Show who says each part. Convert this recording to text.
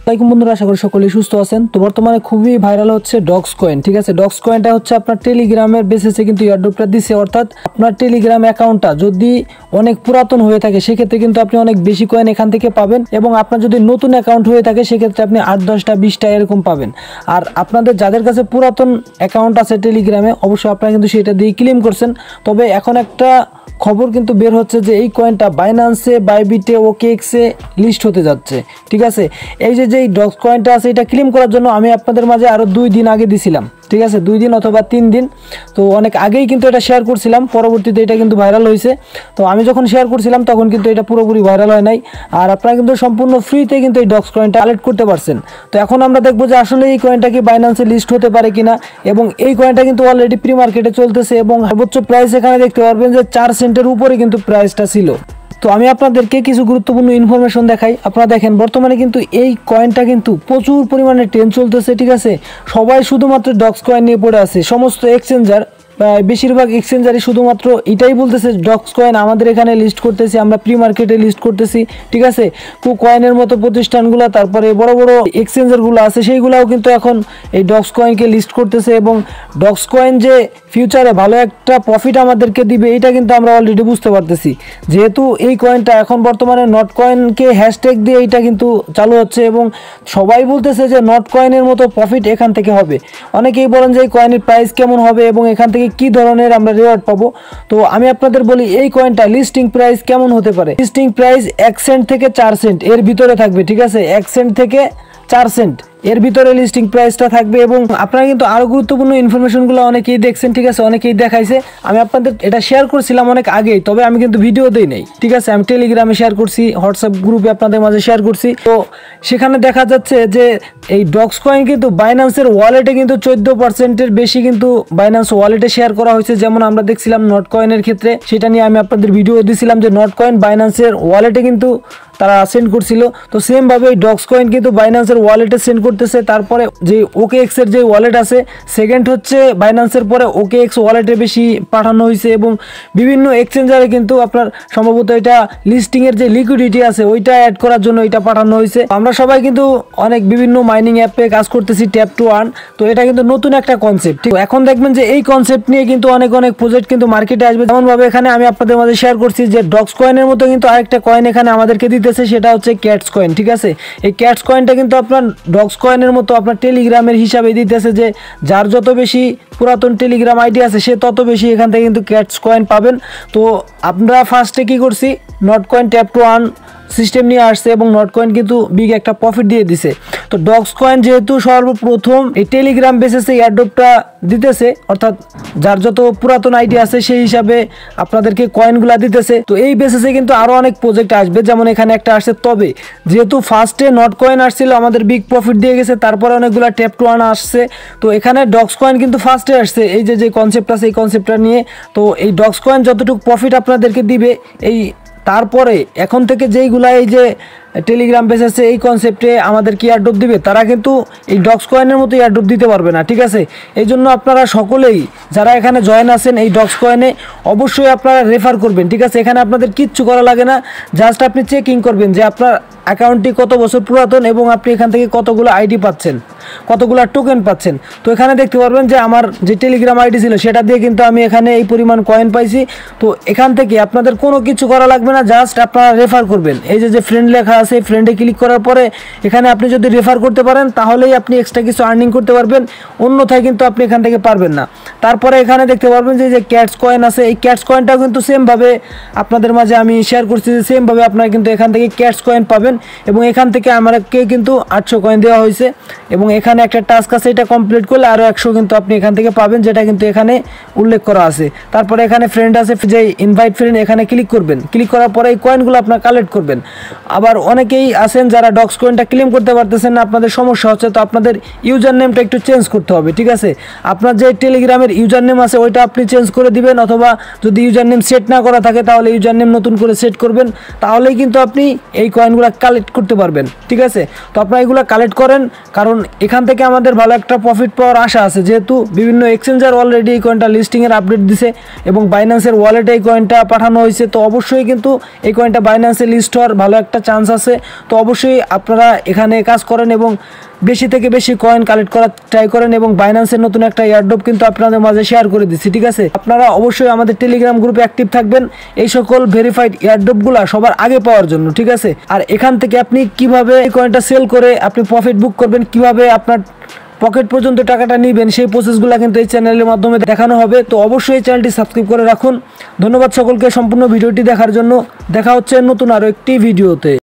Speaker 1: আসসালামু বন্ধুরা, আশা করি সকলেই সুস্থ আছেন। তো বর্তমানে খুবই ভাইরাল হচ্ছে ডক্স কয়েন। ঠিক আছে, ডক্স কয়েনটা হচ্ছে আপনার টেলিগ্রামের বেসিসে কিন্তু এয়ারড্রপটা দিছে। অর্থাৎ আপনার টেলিগ্রাম অ্যাকাউন্টটা যদি অনেক পুরাতন হয়ে থাকে সেক্ষেত্রে কিন্তু আপনি অনেক বেশি কয়েন এখান থেকে পাবেন, এবং আপনার যদি নতুন অ্যাকাউন্ট হয়ে থাকে সেক্ষেত্রে আপনি 8-10টা 20টা এরকম পাবেন। আর আপনাদের যাদের কাছে পুরাতন অ্যাকাউন্ট আছে টেলিগ্রামে, অবশ্যই আপনারা কিন্তু সেটা দিয়ে ক্লেম করছেন। তবে এখন একটা খবর কিন্তু বের হচ্ছে যে এই কয়েনটা বাইন্যান্সে, বাইবিটে, ওকেএক্সে লিস্ট হতে যাচ্ছে। ঠিক আছে, এই যে ডক্স কয়েনটা আছে এটা ক্লেম করার জন্য আমি আপনাদের মাঝে আরও 2 দিন আগে দিছিলাম। ঠিক আছে, 2 দিন অথবা 3 দিন, তো অনেক আগেই কিন্তু এটা শেয়ার করছিলাম। পরবর্তীতে এটা কিন্তু ভাইরাল হয়েছে। তো আমি যখন শেয়ার করছিলাম তখন কিন্তু এটা পুরোপুরি ভাইরাল হয় নাই। আর আপনারা কিন্তু সম্পূর্ণ ফ্রিতে কিন্তু এই ডক্স কয়েনটা কালেক্ট করতে পারছেন। তো এখন আমরা দেখবো যে আসলে এই কয়েনটা কি বাইন্যান্সে লিস্ট হতে পারে কিনা, এবং এই কয়েনটা কিন্তু অলরেডি প্রি মার্কেটে চলতেছে, এবং সর্বোচ্চ প্রাইস এখানে দেখতে পারবেন যে 4 সেন্টের উপরে কিন্তু প্রাইসটা ছিল। তো আমি আপনাদেরকে কিছু গুরুত্বপূর্ণ ইনফরমেশন দেখাই। আপনারা দেখেন বর্তমানে কিন্তু এই কয়েনটা কিন্তু প্রচুর পরিমাণে ট্রেন্ড চলতেছে। ঠিক আছে, সবাই শুধুমাত্র ডক্স কয়েন নিয়ে পড়ে আছে। সমস্ত এক্সচেঞ্জার, বেশিরভাগ এক্সচেঞ্জারই শুধুমাত্র এটাই বলতেছে ডক্স কয়েন আমাদের এখানে লিস্ট করতেছি, আমরা প্রি মার্কেটে লিস্ট করতেছি। ঠিক আছে, কয়েনের মতো প্রতিষ্ঠানগুলো, তারপরে বড় বড় এক্সচেঞ্জারগুলো আছে সেইগুলোও কিন্তু এখন এই ডক্স কয়েনকে লিস্ট করতেছে, এবং ডক্স কয়েন যে ফিউচারে ভালো একটা প্রফিট আমাদেরকে দিবে এটা কিন্তু আমরা অলরেডি বুঝতে পারতেছি। যেহেতু এই কয়েনটা এখন বর্তমানে নট কয়েনকে হ্যাশট্যাগ দিয়ে এইটা কিন্তু চালু হচ্ছে, এবং সবাই বলতেছে যে নট কয়েনের মতো প্রফিট এখান থেকে হবে। অনেকেই বলেন যে এই কয়েনের প্রাইস কেমন হবে এবং এখান থেকে কি ধরনের আমরা রিওয়ার্ড পাবো। তো আমি আপনাদের বলি এই কয়েনটা লিস্টিং প্রাইস কেমন হতে পারে। লিস্টিং প্রাইস 1 সেন্ট থেকে 4 সেন্ট এর ভিতরে থাকবে। ঠিক আছে, 1 সেন্ট থেকে 4 সেন্ট এর ভিতরে লিস্টিং প্রাইসটা থাকবে। এবং আপনারা কিন্তু আরও গুরুত্বপূর্ণ ইনফরমেশনগুলো অনেকেই দেখছেন। ঠিক আছে, অনেকেই দেখাইছে। আমি আপনাদের এটা শেয়ার করছিলাম অনেক আগেই, তবে আমি কিন্তু ভিডিও দেই নাই। ঠিক আছে, আমি টেলিগ্রামে শেয়ার করছি, হোয়াটসঅ্যাপ গ্রুপে আপনাদের মাঝে শেয়ার করছি। তো সেখানে দেখা যাচ্ছে যে এই ডক্স কয়েন কিন্তু বাইন্যান্সের ওয়ালেটে কিন্তু 14%-এর বেশি কিন্তু বাইন্যান্স ওয়ালেটে শেয়ার করা হয়েছে। যেমন আমরা দেখছিলাম নট কয়েনের ক্ষেত্রে, সেটা নিয়ে আমি আপনাদের ভিডিও দিছিলাম যে নট কয়েন বাইন্যান্সের ওয়ালেটে কিন্তু তারা সেন্ড করছিল। তো সেমভাবে এই ডক্স কয়েন কিন্তু বাইন্যান্সের ওয়ালেটে সেন্ড করতেছে। তারপরে যে ওকেএক্স এর যে ওয়ালেট আছে, সেকেন্ড হচ্ছে বাইন্যান্সের পরে ওকেএক্স ওয়ালেটে বেশি পাঠানো হয়েছে, এবং বিভিন্ন এক্সচেঞ্জারে কিন্তু আপনার সম্ভবত এটা লিস্টিংয়ের যে লিকুইডিটি আছে ওইটা অ্যাড করার জন্য এটা পাঠানো হয়েছে। আমরা সবাই কিন্তু অনেক বিভিন্ন মাইনিং অ্যাপে কাজ করতেছি, ট্যাপ টু আর্ন। তো এটা কিন্তু নতুন একটা কনসেপ্ট। ঠিক, এখন দেখবেন যে এই কনসেপ্ট নিয়ে কিন্তু অনেক প্রজেক্ট কিন্তু মার্কেটে আসবে। যেমনভাবে এখানে আমি আপনাদের মাঝে শেয়ার করছি যে ডক্স কয়েনের মতো কিন্তু আরেকটা কয়েন এখানে আমাদেরকে দিতেছে, সেটা হচ্ছে ক্যাটস কয়েন। ঠিক আছে, এই ক্যাটস কয়েনটা কিন্তু আপনার ডক্স কয়েনের মতো আপনার টেলিগ্রামের হিসাবে দিতেছে, যে যার যত বেশি পুরাতন টেলিগ্রাম আইডি আছে সে তত বেশি এখান থেকে কিন্তু ক্যাটস কয়েন পাবেন। তো আমরা ফার্স্টে কি করছি, not coin tap to earn system নিয়ে আসছে, এবং নট কয়েন কিন্তু বিগ একটা প্রফিট দিয়ে দিছে। তো ডক্স কয়েন যেহেতু সর্বপ্রথম এই টেলিগ্রাম বেসিসে এয়ারড্রপটা দিতেছে, অর্থাৎ যার যত পুরাতন আইডি আছে সেই হিসাবে আপনাদেরকে কয়েনগুলা দিতেছে। তো এই বেসিসে কিন্তু আরও অনেক প্রজেক্ট আসবে, যেমন এখানে একটা আসছে। তবে যেহেতু ফার্স্টে নট কয়েন আসছিল, আমাদের বিগ প্রফিট দিয়ে গেছে, তারপরে অনেকগুলো ট্যাপ টু আর্ন আসছে। তো এখানে ডক্স কয়েন কিন্তু ফার্স্টে আসছে, এই যে কনসেপ্ট আছে এই কনসেপ্টটা নিয়ে। তো এই ডক্স কয়েন যতটুকু প্রফিট আপনাদেরকে দিবে, এই তারপরে এখন থেকে যেইগুলা এই যে টেলিগ্রাম বেসিসে এই কনসেপ্টে আমাদের কি এয়ারড্রপ দিবে, তারা কিন্তু এই ডক্স কয়েনের মতো এয়ারড্রপ দিতে পারবে না। ঠিক আছে, এই জন্য আপনারা সকলেই যারা এখানে জয়েন আছেন এই ডক্স কয়েনে, অবশ্যই আপনারা রেফার করবেন। ঠিক আছে, এখানে আপনাদের কিচ্ছু করা লাগে না, জাস্ট আপনি চেকিং করবেন যে আপনার অ্যাকাউন্টটি কত বছর পুরাতন, এবং আপনি এখান থেকে কতগুলো আইডি পাচ্ছেন, কতগুলো টোকেন পাচ্ছেন। তো এখানে দেখতে পারবেন যে আমার যে টেলিগ্রাম আইডি ছিল সেটা দিয়ে কিন্তু আমি এখানে এই পরিমাণ কয়েন পাইছি। তো এখান থেকে আপনাদের কোনো কিছু করা লাগবে না, জাস্ট আপনারা রেফার করবেন। এই যে ফ্রেন্ড লেখা আছে, ফ্রেন্ডে ক্লিক করার পরে এখানে আপনি যদি রেফার করতে পারেন তাহলেই আপনি এক্সট্রা কিছু আর্নিং করতে পারবেন, অন্যথায় কিন্তু আপনি এখান থেকে পারবেন না। তারপরে এখানে দেখতে পারবেন যে ক্যাটস কয়েন আছে, এই ক্যাটস কয়েনটাও কিন্তু সেমভাবে আপনাদের মাঝে আমি শেয়ার করছি, যে সেমভাবে আপনারা কিন্তু এখান থেকে ক্যাটস কয়েন পাবেন, এবং এখান থেকে আমাকে কিন্তু 800 কয়েন দেওয়া হয়েছে, এবং এখানে একটা টাস্ক আছে, এটা কমপ্লিট করলে আরও 100 কিন্তু আপনি এখান থেকে পাবেন, যেটা কিন্তু এখানে উল্লেখ করা আছে। তারপরে এখানে ফ্রেন্ড আছে, যে ইনভাইট ফ্রেন্ড, এখানে ক্লিক করবেন। ক্লিক করার পরে এই কয়েনগুলো আপনার কালেক্ট করবেন। আবার অনেকেই আছেন যারা ডক্স কয়েনটা ক্লেম করতে পারতেছেন না, আপনাদের সমস্যা হচ্ছে, তো আপনাদের ইউজার নেমটা একটু চেঞ্জ করতে হবে। ঠিক আছে, আপনার যে টেলিগ্রামের ইউজার নেম আছে ওইটা আপনি চেঞ্জ করে দিবেন, অথবা যদি ইউজার নেম সেট না করা থাকে তাহলে ইউজার নেম নতুন করে সেট করবেন, তাহলেই কিন্তু আপনি এই কয়েনগুলো কালেক্ট করতে পারবেন। ঠিক আছে, তো আপনারা এগুলো কালেক্ট করেন, কারণ এখান থেকে আমাদের ভালো একটা প্রফিট পাওয়ার আশা আছে। যেহেতু বিভিন্ন এক্সচেঞ্জার অলরেডি এই কয়েনটা লিস্টিংয়ের আপডেট দিছে, এবং বাইন্যান্সের ওয়ালেটে এই কয়েনটা পাঠানো হয়েছে, তো অবশ্যই কিন্তু এই কয়েনটা বাইন্যান্সে লিস্ট হওয়ার ভালো একটা চান্স আছে। আছে। তো অবশ্যই আপনারা এখানে কাজ করেন এবং বেশি থেকে বেশি কয়েন কালেক্ট করার ট্রাই করেন এবং বাইন্যান্সের নতুন একটা এয়ারড্রপ কিন্তু আপনাদের মাঝে শেয়ার করে দিচ্ছি, ঠিক আছে। আপনারা অবশ্যই আমাদের টেলিগ্রাম গ্রুপে অ্যাক্টিভ থাকবেন এই সকল ভেরিফাইড এয়ারড্রপগুলো সবার আগে পাওয়ার জন্য, ঠিক আছে। আর এখান থেকে আপনি কিভাবে এই কয়েনটা সেল করে আপনি প্রফিট বুক করবেন, কিভাবে আপনার পকেট পর্যন্ত টাকাটা নেবেন, সেই প্রসেসগুলো কিন্তু এই চ্যানেলের মাধ্যমে দেখানো হবে। তো অবশ্যই এই চ্যানেলটি সাবস্ক্রাইব করে রাখুন। ধন্যবাদ সকলকে সম্পূর্ণ ভিডিওটি দেখার জন্য। দেখা হচ্ছে নতুন আরও একটি ভিডিওতে।